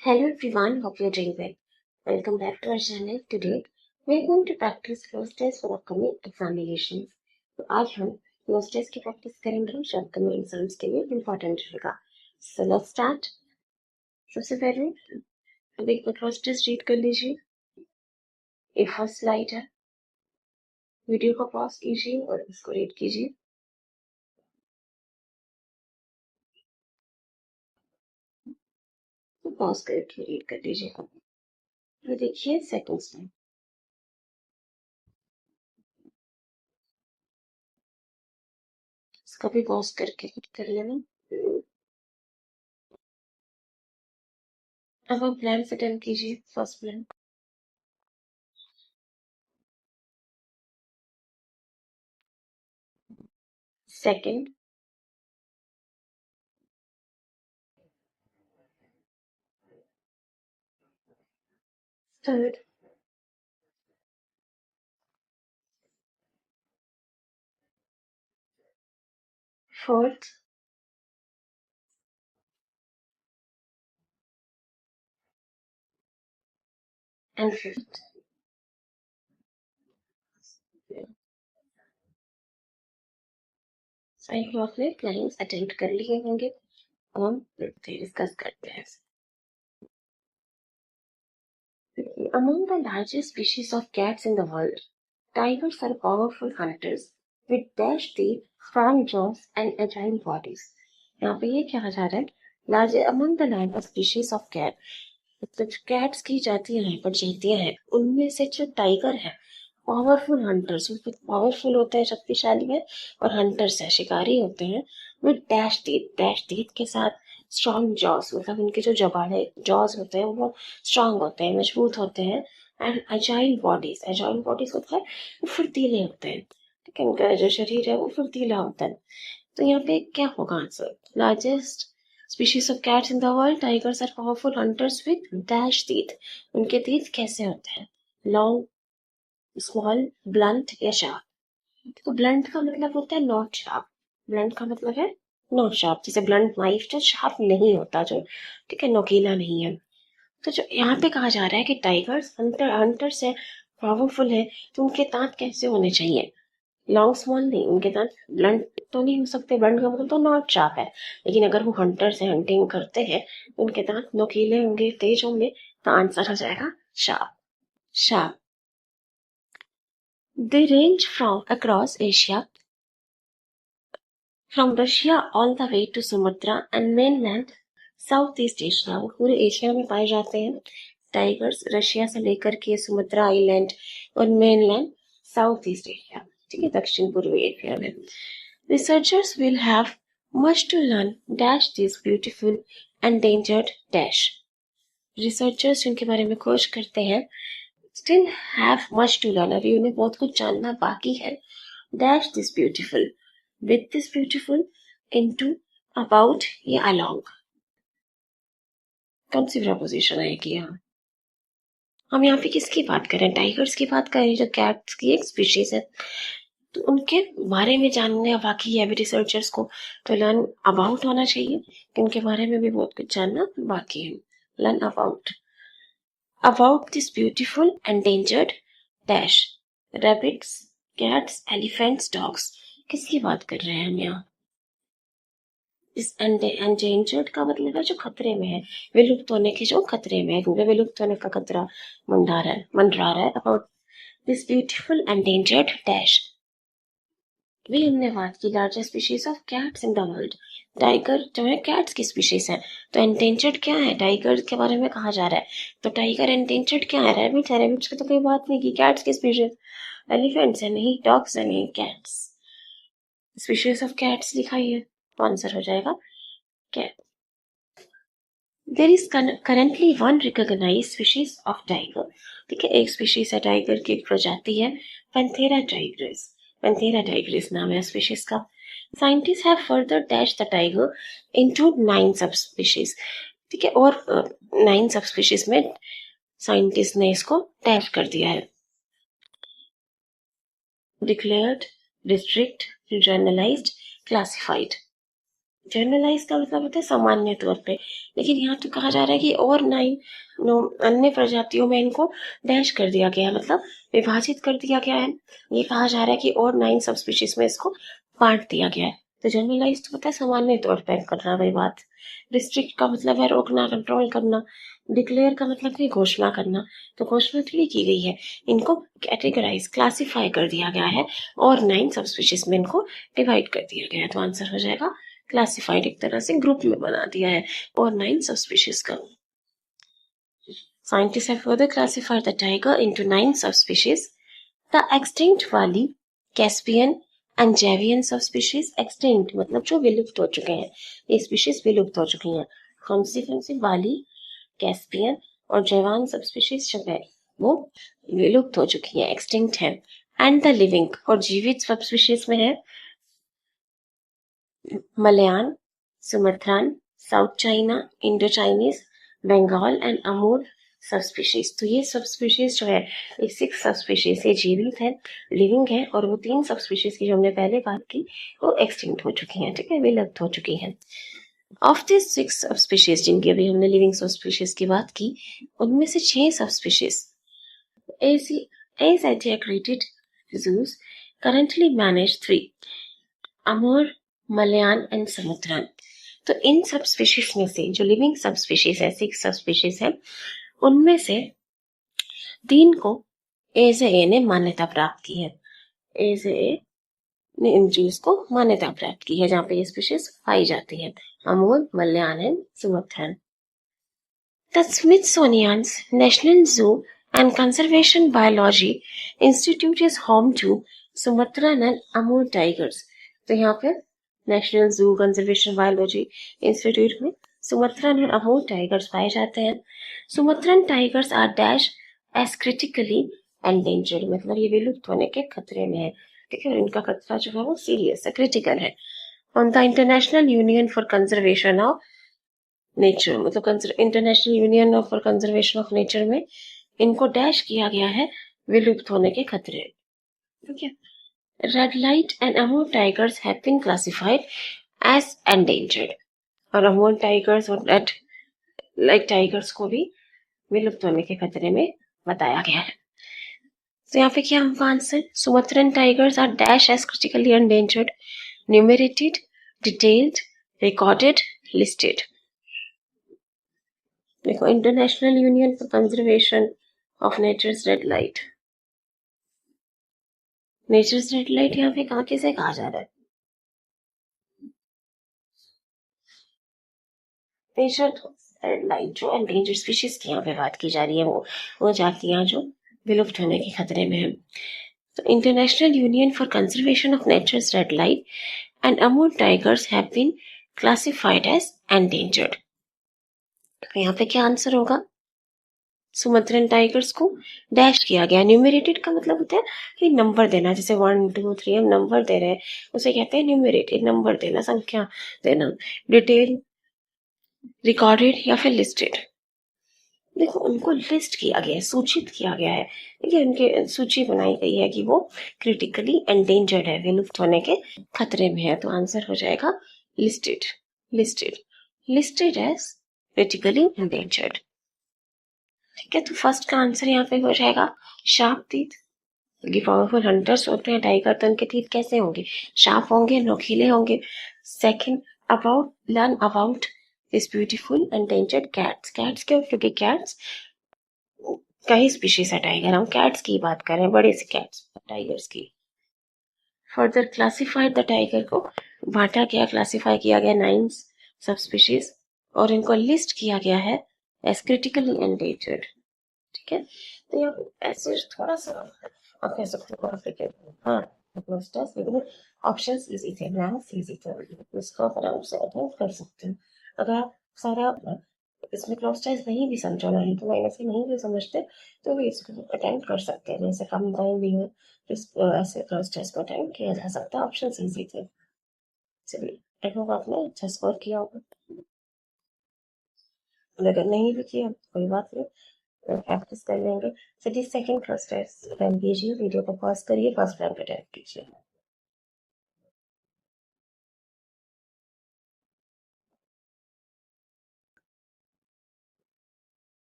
Hello everyone, hope you're doing well. Welcome back to our channel. Today we are going to practice close test for upcoming examinations. तो आज हम close test की practice करेंगे जो upcoming exams के लिए important रहेगा. So let's start. सबसे पहले अब एक close test रीड कर लीजिए. ये फर्स्ट स्लाइड है. वीडियो को पॉज कीजिए और इसको रीड कीजिए. तो पॉज करके रीड कर लीजिए. तो देखिए सेकंड स्लाइड. इसको भी पॉज करके रीड कर लेना. अब आप ब्लैंक अटेम्प्ट कीजिए. First blank. Second. Third. Fourth. And fifth. I hope आपने क्लाइंट्स अटेंड कर लिए होंगे. अब हम डिस्कस करते हैं. Among the largest species of cats in the world, tigers are powerful hunters with dash teeth, strong jaws, and agile bodies. यहाँ पे ये कहा जा रहा है large among the largest species of cat, मतलब कैट्स की जातियां हैं, प्रजातियां हैं, उनमें से जो टाइगर है पावरफुल हंटर्स, पावरफुल होते हैं, शक्तिशाली है, और हंटर्स है, शिकारी होते हैं, विद डैश टीथ के साथ, स्ट्रॉन्ग जॉस, मतलब उनके जो जबाड़े जॉस होते हैं वो स्ट्रॉन्ग होते हैं, मजबूत होते हैं, एंड अजाइल बॉडीज होता है, वो फुर्तीले होते हैं. ठीक है, उनका जो शरीर है वो फुर्तीला होता है. तो यहाँ पे क्या होगा answer? Largest species of cats in the world, tigers are powerful hunters with dash teeth. उनके टीथ कैसे होते हैं? लॉन्ग, स्मॉल, ब्लंट या शार्प. तो ब्लंट का मतलब होता है नॉट शार्प. ब्लंट का मतलब है नॉट शार्प. जैसे ब्लंट नाइफ जो शार्प नहीं होता, जो ठीक है नोकीला नहीं है. तो जो यहाँ पे कहा जा रहा है कि टाइगर्स हंटर से पावरफुल है, तो उनके दांत कैसे होने चाहिए? लॉन्ग स्मॉल नहीं, उनके दांत ब्लंट तो नहीं हो सकते. ब्लंट का मतलब तो नॉट शार्प है, लेकिन अगर वो हंटर से हंटिंग करते हैं तो उनके दांत नोकीले होंगे, तेज होंगे. तो आंसर हो जाएगा sharp. Sharp. They range from across Asia, from Russia all the way to Sumatra and mainland Southeast Asia. वो पूरे एशिया में पाए जाते हैं टाइगर्स, रशिया से लेकर के सुमत्रा आइलैंड और मेनलैंड साउथ ईस्ट एशिया, ठीक है, दक्षिण पूर्वी एशिया में. Researchers will have much to learn dash this beautiful endangered dash. Researchers जिनके बारे में खोज करते हैं still have much to learn, अभी उन्हें बहुत कुछ जानना बाकी है. Dash this beautiful, with this beautiful, into, about या along. कौन सी प्रपोजिशन आएगी यहाँ? हम यहाँ पे किसकी बात करें? टाइगर्स की बात करें, जो कैट्स की एक स्पीशीज है. तो उनके बारे में जानना बाकी है अभी रिसर्चर्स को. तो लर्न अबाउट होना चाहिए कि उनके बारे में भी बहुत कुछ जानना बाकी है. Learn about this beautiful endangered dash rabbits, cats, elephants, dogs. किसकी बात कर रहे हैं हम यहाँ? इस एंडेंजर्ड का मतलब है जो खतरे में है, विलुप्त होने के जो खतरे में है, क्योंकि विलुप्त होने का खतरा मंडरा रहा है. About this beautiful endangered dash. भी हमने बात की largest species of cats in the world. Tiger जो है कैट्स की स्पीशीज है. तो एंडेंजर्ड क्या है? टाइगर के बारे में कहा जा रहा है. तो टाइगर एंडेंजर्ड क्या है? रैबिट्स है. रैबिट्स की तो कोई बात नहीं की. कैट्स की स्पीशीज. एलिफेंट्स है नहीं, डॉग्स है नहीं, कैट्स. स्पीशीज ऑफ कैट्स लिखाई है, तो आंसर हो जाएगा cat. There is currently one recognized species of tiger. ठीक है, एक स्पीशीज है टाइगर की, एक प्रजाति है पैंथेरा टाइग्रिस. पैंथेरा टाइग्रिस नाम है स्पीशीज का. Scientists have further dashed the tiger into 9 subspecies. ठीक है, और 9 subspecies में साइंटिस्ट ने इसको डैश कर दिया है. Declared, restrict, regionalized, classified. Generalise का मतलब होता है सामान्य तौर पे, लेकिन यहाँ तो कहा जा रहा है कि और 9 अन्य प्रजातियों में इनको डैश कर दिया गया है, मतलब विभाजित कर दिया गया है। ये कहा जा रहा है कि और 9 सब स्पीशीज में इसको बांट दिया गया है। तो जनरलाइज तो होता है सामान्य तौर पर करना वही बात। रिस्ट्रिक्ट का मतलब है रोकना, कंट्रोल करना। डिक्लेयर का मतलब है घोषणा करना। तो घोषणा थोड़ी की गई है, इनको कैटेगराइज क्लासिफाई कर दिया गया है और 9 सब स्पीशीज में इनको डिवाइड कर दिया गया है। तो आंसर हो जाएगा क्लासिफाइड, एक तरह से ग्रुप में बना दिया है और 9 सबस्पीशीज का। Scientists have further classified the tiger into 9 subspecies. The extinct वाली, Caspian and Javian subspecies, extinct मतलब जो विलुप्त हो चुके हैं, ये स्पीशीज विलुप्त हो चुकी हैं। कौन सी वाली, कैस्पियन और जवान सबस्पीशीज जो है वो विलुप्त हो चुकी हैं, एक्सटिंक्ट हैं। एंड द लिविंग और जीवित सबस्पीशीज में है Malayan, Sumatran, south China, Indo Chinese, Bengal and Amur subspecies. तो ये सबस्पीशीज जो है, ये 6 सबस्पीशीज ये जीवित है, लिविंग है, और वो 3 सबस्पीशीज की जो हमने पहले बात की वो एक्सटिंक्ट हो चुकी हैं, ठीक है, विलुप्त हो चुकी हैं। ऑफ दिस 6 सबस्पीशीज जिनकी अभी हमने लिविंग सबस्पीशीज की बात की, उनमें से 6 subspecies Asiatic zoos currently manage 3, Amur, Malayan and Sumatran. तो इन सब स्पीशीज में से जो लिविंग सब स्पीशीज है, 6 सब स्पीशीज है, उनमें से 3 को एजे ने मान्यता प्राप्त की है। एजे ने इन चीज को मान्यता प्राप्त की है जहां पे ये स्पीशीज पाई जाती है, Amur, Malayan and Sumatran. The Smithsonian's National Zoo and Conservation Biology Institute is home to Sumatran and Amur tigers. तो यहाँ पे नेशनल जू कंजर्वेशन बायोलॉजी इंस्टीट्यूट में सुमत्रन और अमूर टाइगर्स पाए जाते हैं। Sumatran tigers are dash as critically endangered, मतलब ये विलुप्त होने के खतरे में है, ठीक है, इनका खतरा जो है वो सीरियस है, क्रिटिकल है। On the International Union for Conservation of Nature, मतलब International Union for Conservation of Nature में इनको डैश किया गया है विलुप्त होने के खतरे, ठीक है। Red light and Amur tigers have been classified as endangered, और अमूर टाइगर्स और रेड लाइट टाइगर्स को भी विलुप्त होने के खतरे में बताया गया है। तो यहाँ पे क्या होगा answer, Sumatran tigers are dash as critically endangered, enumerated, detailed, recorded, listed. देखो, International Union for Conservation of Nature's red light, nature's red light यहाँ पे कहाँ किसे कहा जा रहा है, नेचर रेड लाइट जो एंडेंजर्ड स्पीशीज की यहाँ पे बात की जा रही है, वो जातियां जो विलुप्त होने के खतरे में है। तो International Union for Conservation of Nature's red light and Amur tigers have been classified as endangered. तो यहाँ पे क्या आंसर होगा, सुमत्रन टाइगर्स को डैश किया गया। न्यूमरेटेड का मतलब होता है कि नंबर देना, जैसे 1 2 3 हम नंबर दे रहे हैं, उसे कहते हैं न्यूमरेटेड, नंबर देना, संख्या देना। डिटेल, रिकॉर्डेड या फिर लिस्टेड। देखो, उनको लिस्ट किया गया है, सूचित किया गया है, ठीक है, उनके सूची बनाई गई है कि वो क्रिटिकली एंडेंजर्ड है, विलुप्त होने के खतरे में है। तो आंसर हो जाएगा listed, listed, listed as critically endangered, ठीक है। तो फर्स्ट का आंसर यहाँ पे हो जाएगा शार्प टीथ, क्योंकि पावरफुल हंटर्स होते हैं टाइगर, तो उनके टीथ कैसे होंगे, शार्प होंगे, नोकीले होंगे। Second, about, learn about this beautiful endangered cats, cats क्यों, क्योंकि कैट्स कई स्पीशीज है टाइगर, हम कैट्स की बात कर रहे हैं, बड़े से कैट्स, टाइगर्स की। फर्दर क्लासिफाइड द टाइगर को बांटा गया, क्लासिफाई किया गया 9 सब स्पीशीज, और इनको लिस्ट किया गया है एज क्रिटिकली एंडेंजर्ड, ठीक है। तो ये ऐसे थोड़ा सा आप कह सकते हो कॉम्प्लिकेटेड, हाँ, लेकिन ऑप्शंस इजी थे, ब्लैंक्स इजी थे, इसको आप आराम से अटेम्प्ट कर सकते हैं। अगर आप सारा इसमें क्लोज टेस्ट नहीं भी समझो, नहीं तो माइनस से नहीं भी समझते, तो भी इसको अटेम्प्ट कर सकते हैं, जैसे कम टाइम भी हो तो ऐसे क्लोज टेस्ट को अटेम्प्ट किया जा सकता है, ऑप्शंस इजी थे। चलिए, आई होप आपने अच्छा स्कोर किया होगा, अगर नहीं भी किया कोई बात नहीं, प्रैक्टिस कर लेंगे। चलिए, सेकंड क्लास टेस्ट अटेम्प्ट कीजिए, वीडियो को पॉज करिए, फर्स्ट रैंक अटेम्प्ट कीजिए।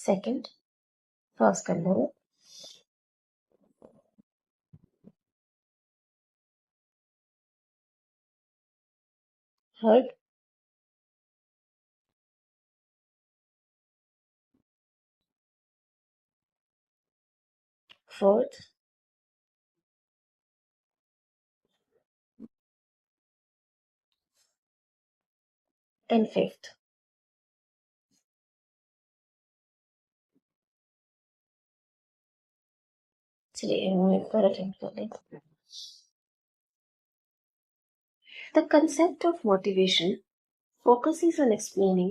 सेकंड, फर्स्ट कर लो, थर्ड, फोर्थ एंड फिफ्थ। चलिए हम एक बार अटेम्प्ट कर लें। The concept of motivation focuses on explaining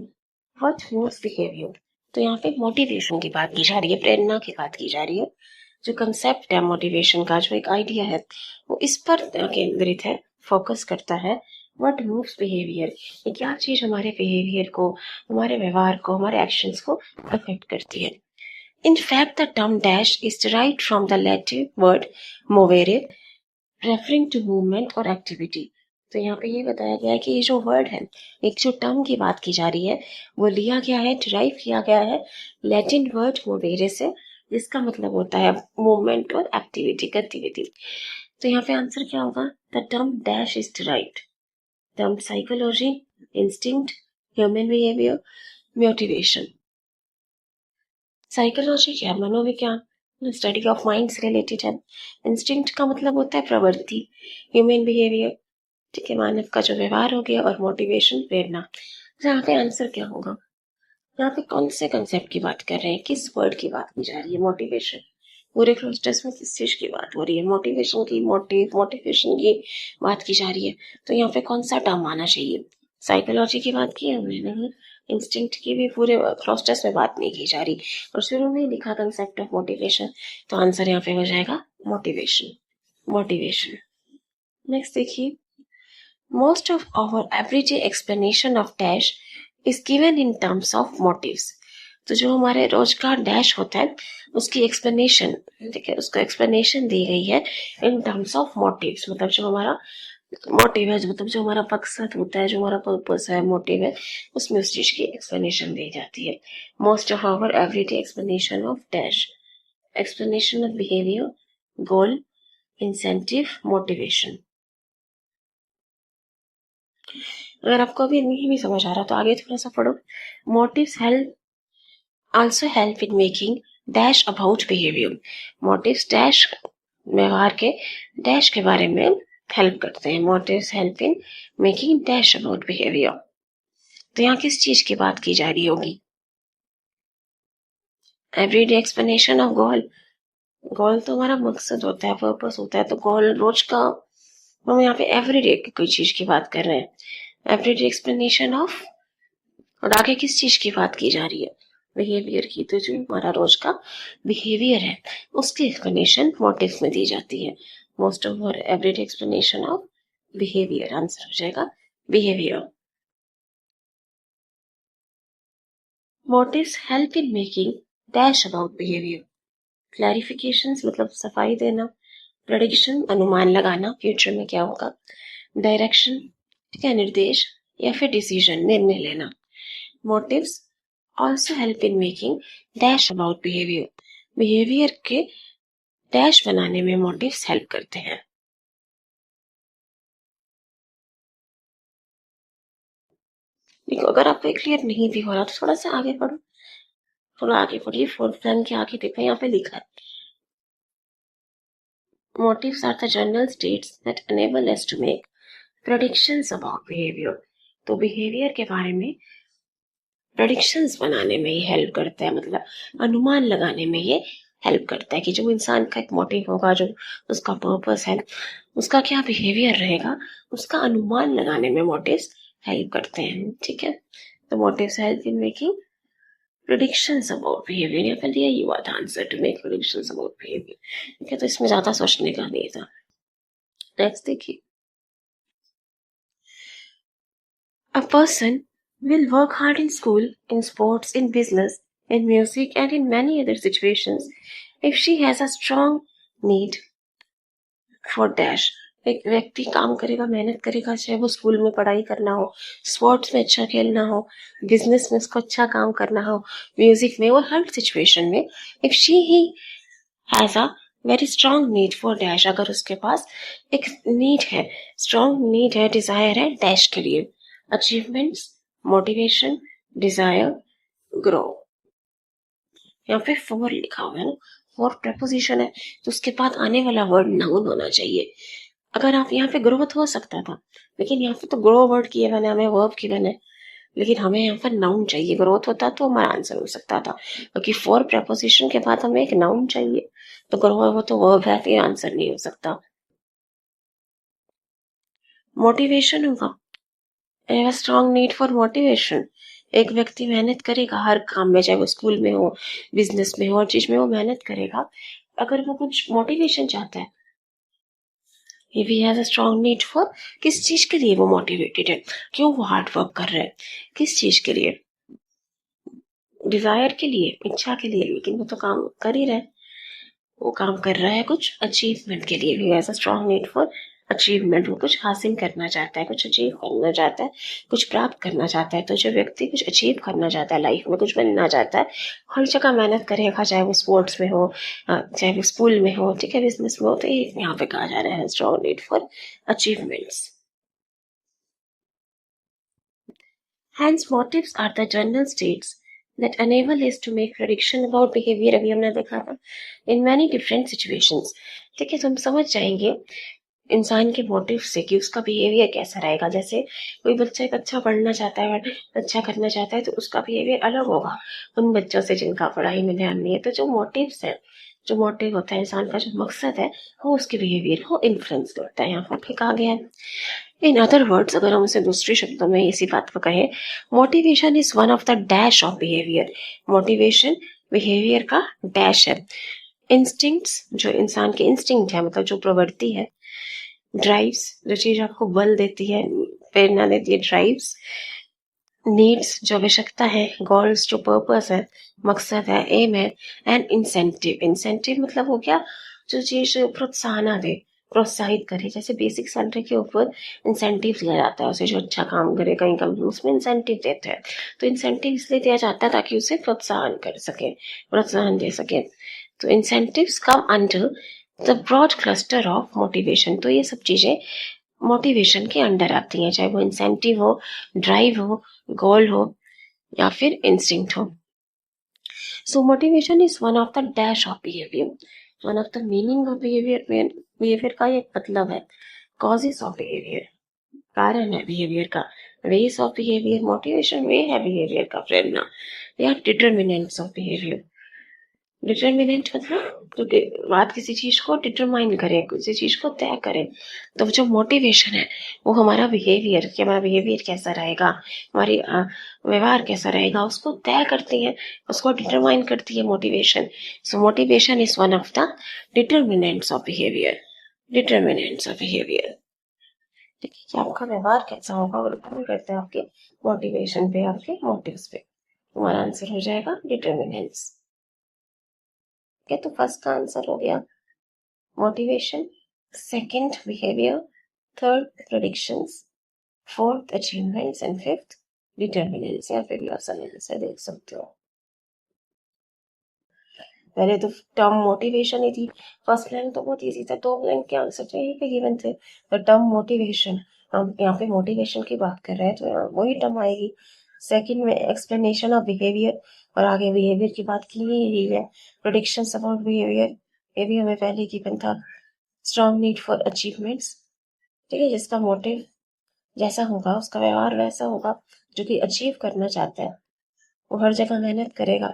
what moves behavior। तो यहाँ पे मोटिवेशन की बात की जा रही है, प्रेरणा की बात की जा रही है। जो कंसेप्ट है मोटिवेशन का, जो एक आइडिया है, वो इस पर केंद्रित है, फोकस करता है। व्हाट मूव्स बिहेवियर, ये क्या चीज हमारे बिहेवियर को, हमारे व्यवहार को, हमारे एक्शंस को अफेक्ट करती है। In fact, the term dash is derived from the Latin word movere, referring to movement or activity। तो यहाँ पे ये बताया गया है कि ये जो वर्ड है, एक जो टर्म की बात की जा रही है, वो लिया गया है, डिराइव किया गया है लैटिन वर्ड मोवेरे से, जिसका मतलब होता है मूवमेंट और एक्टिविटी, गतिविधि। तो यहाँ पे आंसर क्या होगा? The term dash is derived term psychology, instinct, human behaviour, motivation. Psychology क्या? मनोविज्ञान, स्टडी ऑफ माइंड से रिलेटेड है। इंस्टिंक्ट का मतलब होता है प्रवृत्ति, ह्यूमन बिहेवियर, ठीक है, मानव का जो व्यवहार हो गया, और मोटिवेशन, प्रेरणा। यहाँ पे आंसर क्या होगा? यहाँ पे कौन से कंसेप्ट की बात कर रहे हैं, किस वर्ड की बात की जा रही है? मोटिवेशन। पूरे क्लस्टर्स में किस चीज की बात हो रही है? मोटिवेशन की, मोटिवेशन की बात की जा रही है। तो यहाँ पे कौन सा टर्म आना चाहिए? साइकोलॉजी की बात की हमने, नहीं। इंस्टिंक्ट की भी पूरे क्लस्टर्स में बात नहीं की जा रही, और शुरू में लिखा कंसेप्ट ऑफ मोटिवेशन। तो आंसर यहाँ पे हो जाएगा मोटिवेशन, मोटिवेशन। नेक्स्ट देखिए, most of our everyday explanation of dash is given in terms of motives। तो जो हमारे रोज का डैश होता है, उसकी एक्सप्लेनेशन, ठीक है, उसको एक्सप्लेनेशन दी गई है इन टर्म्स ऑफ मोटिव्स। मतलब जो हमारा मोटिव है, मतलब जो हमारा मकसद होता है, जो हमारा पर्पस है, मोटिव है, उसमें उस चीज की एक्सप्लेनेशन दी जाती है। Most of our everyday explanation of dash, explanation of behaviour, goal, incentive, motivation. अगर आपको अभी नहीं भी समझ आ रहा तो आगे थोड़ा सा पढ़ो। Motives help also help in making dash about behaviour. Motives dash, व्यवहार के डैश के बारे में हेल्प करते हैं। Motives help in making dash about behaviour. तो यहाँ किस चीज की बात की जा रही होगी? Everyday explanation of goal. Goal तो हमारा मकसद होता है, पर्पस होता है। तो गोल रोज का, हम यहाँ पे एवरीडे की कोई चीज की बात कर रहे हैं। एवरीडे एक्सप्लेनेशन ऑफ, और आगे किस चीज की बात की जा रही है? बिहेवियर की। तो जो हमारा रोज का बिहेवियर है, उसकी एक्सप्लेनेशन मोटिव्स में दी जाती है। मोस्ट ऑफ और everyday explanation of behaviour, answer हो जाएगा behaviour. Motives help in making dash about behaviour. Clarifications मतलब सफाई देना, प्रेडिक्शन अनुमान लगाना फ्यूचर में क्या होगा, डायरेक्शन, ठीक है, निर्देश, या फिर डिसीजन निर्णय लेना। Motives also help in making dash about behavior। Behaviour के डैश बनाने में मोटिव्स हेल्प करते हैं। देखो, अगर आपको क्लियर नहीं भी हो रहा तो थोड़ा सा आगे पढ़ो, थोड़ा आगे पढ़िए। फोर्थ लाइन के आगे देखो, यहाँ पे लिखा है motives are the general states that enable us to make predictions about behaviour. तो बिहेवियर के बारे में प्रेडिक्शंस बनाने में ये हेल्प करता है, मतलब अनुमान लगाने में ये हेल्प करता है कि जो इंसान का एक मोटिव होगा, जो उसका पर्पस है, उसका क्या बिहेवियर रहेगा, उसका अनुमान लगाने में मोटिव्स हेल्प करते हैं। ठीक है, तो motives help in making predictions about behaviour. यहाँ पर दिया ही हुआ था answer, to make predictions about behaviour. ठीक है, तो इसमें ज्यादा सोचने का नहीं था। नेक्स्ट देखिए, a person will work hard in school, in sports, in business, in music, and in many other situations if she has a strong need for dash। एक व्यक्ति काम करेगा, मेहनत करेगा, चाहे वो स्कूल में पढ़ाई करना हो, स्पोर्ट्स में अच्छा खेलना हो, बिजनेस में उसको अच्छा काम करना हो, म्यूजिक में, और हर सिचुएशन में, if she he has a very strong need for dash, अगर उसके पास एक नीड है, स्ट्रांग नीड है, डिजायर है डैश के लिए, अचीवमेंट्स, मोटिवेशन, डिजायर, ग्रो। यहाँ पे फॉर लिखा हुआ है ना, फॉर प्रपोजिशन है, तो उसके बाद आने वाला वर्ड नाउन होना चाहिए। अगर आप यहाँ पे ग्रोथ हो सकता था, लेकिन यहाँ पे तो ग्रो वर्ड किए मैंने, हमें वर्ब गिवन है, लेकिन हमें यहाँ पर नाउन चाहिए। ग्रोथ होता तो हमारा आंसर हो सकता था, क्योंकि फॉर प्रपोजिशन के बाद हमें एक नाउन चाहिए, तो ग्रो वो तो वर्ब है, फिर आंसर नहीं हो सकता। मोटिवेशन होगा, स्ट्रॉन्ग नीड फॉर मोटिवेशन। एक व्यक्ति मेहनत करेगा हर काम में, चाहे वो स्कूल में हो, बिजनेस में हो, हर चीज में वो मेहनत करेगा। अगर वो कुछ मोटिवेशन चाहता है, if he has a strong need for, किस चीज के लिए वो मोटिवेटेड है, क्यों वो हार्ड वर्क कर रहा है, किस चीज के लिए, डिजायर के लिए, इच्छा के लिए, लेकिन वो तो काम कर ही रहा है, वो काम कर रहा है कुछ अचीवमेंट के लिए भी, ऐसा स्ट्रॉन्ग नीड फॉर अचीवमेंट, वो कुछ हासिल करना चाहता है, कुछ अचीव करना चाहता है, कुछ प्राप्त करना चाहता है। तो जो व्यक्ति कुछ अचीव करना चाहता है, लाइफ में कुछ बनना चाहता है, हर जगह मेहनत करेगा, चाहे वो स्पोर्ट्स में हो, चाहे वो स्कूल में हो, ठीक है, बिजनेस में हो, तो ये यहाँ पे कहा जा रहा है strong need for achievements. Hence, motives are the general states that enable us to make prediction about behavior, अभी हमने देखा था, in many different situations। ठीक है, तो हम समझ जाएंगे इंसान के मोटिव से कि उसका बिहेवियर कैसा रहेगा। जैसे कोई बच्चा एक अच्छा पढ़ना चाहता है, अच्छा करना चाहता है, तो उसका बिहेवियर अलग होगा उन बच्चों से जिनका पढ़ाई में ध्यान नहीं है। तो जो मोटिव्स है, जो मोटिव होता है इंसान का, जो मकसद है, वो उसके बिहेवियर को इन्फ्लुएंस करता है, यहाँ पर भी कहा गया है। इन अदर वर्ड्स, अगर हम उसे दूसरे शब्दों में इसी बात को कहें, motivation is one of the dash of behaviour. Motivation behaviour का डैश है। इंस्टिंक्ट्स, जो इंसान के इंस्टिंक्ट है, मतलब जो प्रवृत्ति है। ड्राइव्स, जो चीज आपको बल देती है, प्रेरणा देती है, ड्राइव्स। नीड्स, जो आवश्यकता है। गोल्स, जो पर्पस है, मकसद है, एम है। एंड इंसेंटिव, इंसेंटिव मतलब हो गया जो चीज प्रोत्साहन दे, प्रोत्साहित करे। जैसे बेसिक सैलरी के ऊपर इंसेंटिव दिया जाता है उसे, जो अच्छा काम करे कहीं कंपनी, उसमें इंसेंटिव देते हैं। तो इंसेंटिव इसलिए दिया जाता है ताकि उसे प्रोत्साहन कर सके, प्रोत्साहन दे सके। तो incentives come under the broad cluster of motivation. तो ये सब चीजें मोटिवेशन के अंडर आती हैं, चाहे वो इंसेंटिव हो, ड्राइव हो, गोल हो, या फिर इंस्टिंक्ट हो। सो motivation is one of the dash of behaviour. One of the meaning of behaviour, behaviour का एक मतलब है कॉजेस ऑफ बिहेवियर, कारण है बिहेवियर का। वेज ऑफ बिहेवियर, मोटिवेशन वे है बिहेवियर का, प्रेरणा, या डिटर्मिनेंट्स ऑफ बिहेवियर। डिटर्मिनेंट मतलब तो बात किसी चीज को डिटरमाइन करे, किसी चीज को तय करे। तो जो मोटिवेशन है वो हमारा बिहेवियर, कि हमारा बिहेवियर कैसा रहेगा, हमारी व्यवहार कैसा रहेगा, उसको तय करती है, उसको डिटरमाइन करती है motivation. So motivation is one of the determinants of behaviour, determinants of behaviour. देखिए कि आपका व्यवहार कैसा होगा और डिपेंड करता है आपके मोटिवेशन पे, आपके मोटिव्स पे। हमारा आंसर हो जाएगा डिटर्मिनेंट्स। क्या, तो फर्स्ट का आंसर हो गया motivation, second behaviour, third predictions, fourth achievements and fifth determinants. यहाँ पे भी आसान आंसर देख सकते हो। पहले तो टर्म मोटिवेशन ही थी, फर्स्ट लाइन तो बहुत इजी था, दो लाइन के आंसर तो यही पे गिवन थे। तो टर्म मोटिवेशन, हम यहाँ पे मोटिवेशन की बात कर रहे हैं, तो यहाँ वही टर्म आएगी। सेकंड में एक्सप्लेनेशन ऑफ बिहेवियर, और आगे बिहेवियर की बात की ही है। प्रेडिक्शंस अबाउट बिहेवियर, ये भी हमें पहले गिवन था। स्ट्रॉन्ग नीड फॉर अचीवमेंट्स, ठीक है, जिसका मोटिव जैसा होगा उसका व्यवहार वैसा होगा, जो कि अचीव करना चाहता है वो हर जगह मेहनत करेगा।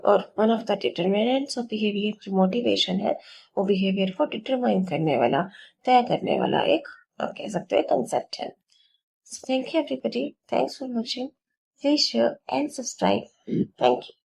और one of the determinants of behaviour, जो मोटिवेशन है, वो बिहेवियर को डिटरमाइन करने वाला, तय करने वाला एक, आप कह सकते हो, कंसेप्ट है। So thank you everybody. Thanks for watching. Please share and subscribe. Thank you.